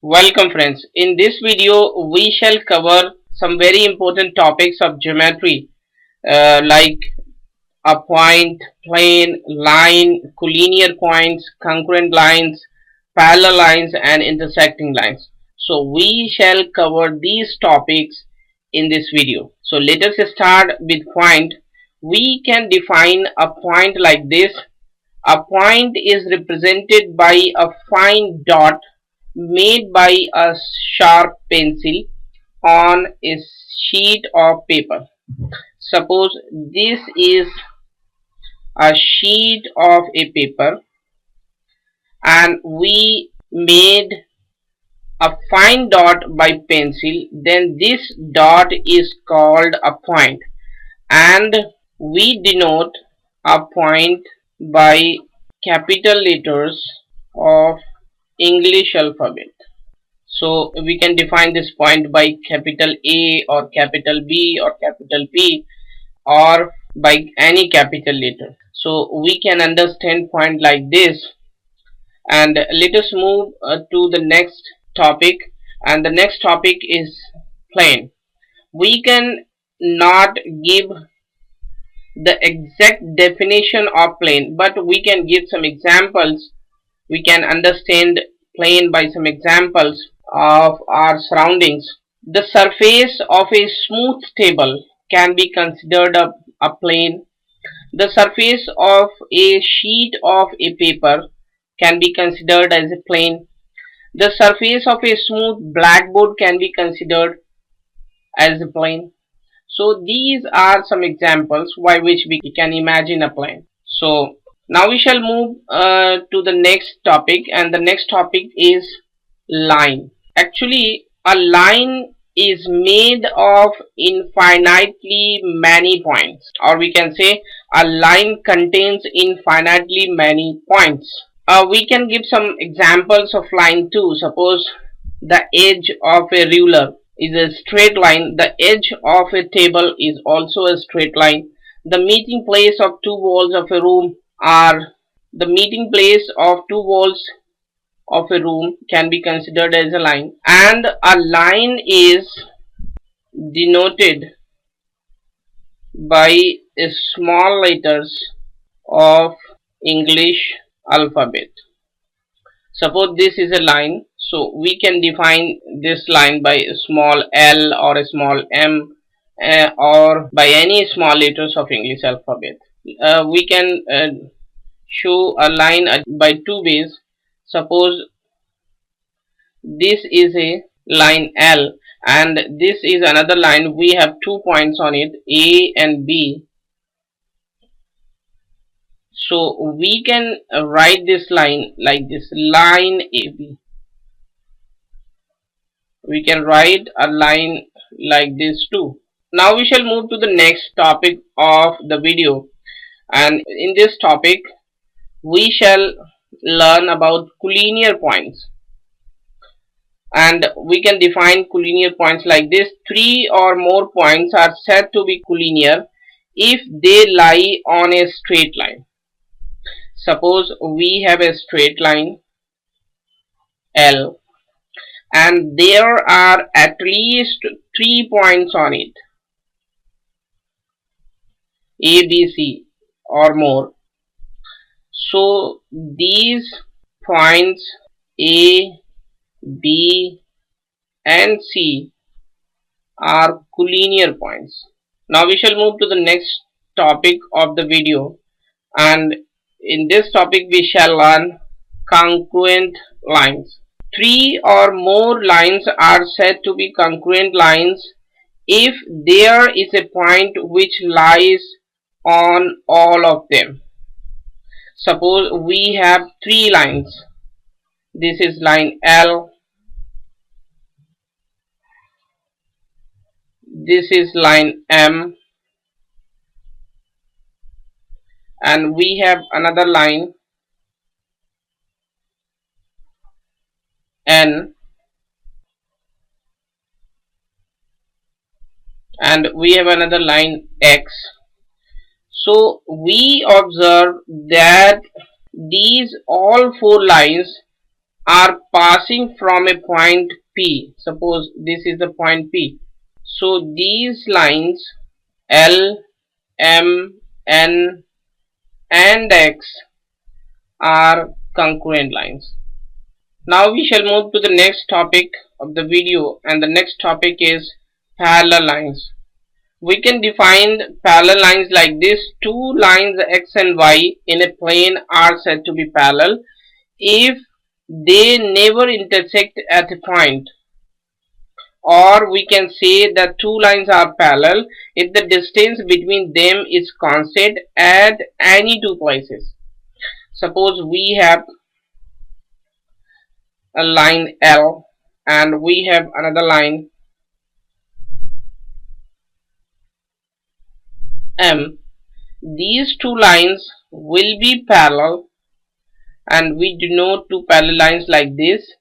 Welcome friends. In this video we shall cover some very important topics of geometry like a point, plane, line, collinear points, congruent lines, parallel lines and intersecting lines. So we shall cover these topics in this video. So let us start with point. We can define a point like this. A point is represented by a fine dot made by a sharp pencil on a sheet of paper. Suppose this is a sheet of a paper and we made a fine dot by pencil, then this dot is called a point, and we denote a point by capital letters of English alphabet. So we can define this point by capital A or capital B or capital P or by any capital letter. So we can understand point like this, and let us move to the next topic, and the next topic is plane. We can not give the exact definition of plane, but we can give some examples. We can understand plane by some examples of our surroundings. The surface of a smooth table can be considered a plane. The surface of a sheet of a paper can be considered as a plane. The surface of a smooth blackboard can be considered as a plane. So these are some examples by which we can imagine a plane. So now we shall move to the next topic, and the next topic is line. Actually, a line is made of infinitely many points, or we can say a line contains infinitely many points. We can give some examples of line too. Suppose the edge of a ruler is a straight line. The edge of a table is also a straight line. The meeting place of two walls of a room are the meeting place of two walls of a room can be considered as a line, and a line is denoted by small letters of English alphabet. Suppose this is a line, so we can define this line by a small l or a small m or by any small letters of English alphabet. We can show a line by two ways. Suppose this is a line L and this is another line. We have 2 points on it, A and B. So we can write this line like this, line AB. We can write a line like this too. Now we shall move to the next topic of the video, and in this topic we shall learn about collinear points. And we can define collinear points like this: three or more points are said to be collinear if they lie on a straight line. Suppose we have a straight line L and there are at least 3 points on it, A, B, C or more. So these points A, B and C are collinear points. Now we shall move to the next topic of the video, and in this topic we shall learn congruent lines. Three or more lines are said to be congruent lines if there is a point which lies on all of them. Suppose we have three lines. This is line L, this is line M, and we have another line N, and we have another line X. So we observe that these all four lines are passing from a point P. Suppose this is the point P. So these lines L, M, N and X are concurrent lines. Now we shall move to the next topic of the video, and the next topic is parallel lines. We can define parallel lines like this. Two lines X and Y in a plane are said to be parallel if they never intersect at a point. Or we can say that two lines are parallel if the distance between them is constant at any two places. Suppose we have a line L and we have another line M. These two lines will be parallel, and we denote two parallel lines like this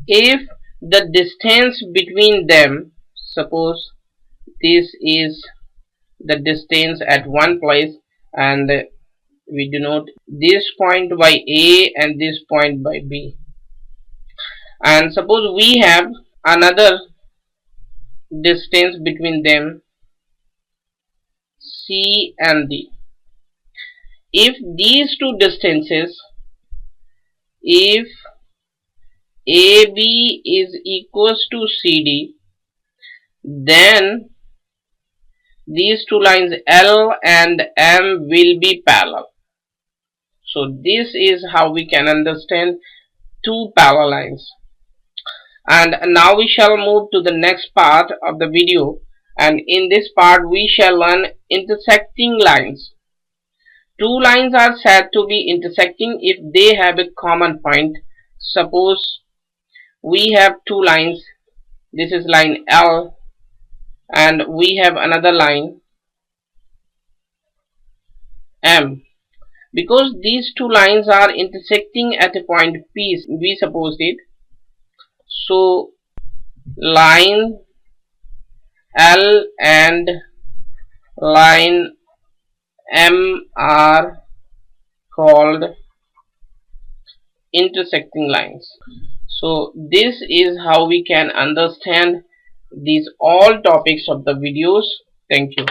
if the distance between them, suppose this is the distance at one place, and we denote this point by A and this point by B. And suppose we have another distance between them, C and D. If these two distances, if AB is equals to CD, then these two lines L and M will be parallel. So this is how we can understand two parallel lines. And now we shall move to the next part of the video, and in this part we shall learn intersecting lines. Two lines are said to be intersecting if they have a common point. Suppose we have two lines, this is line L and we have another line M. Because these two lines are intersecting at a point P, we supposed it, so line L and line M are called intersecting lines. So this is how we can understand these all topics of the videos. Thank you.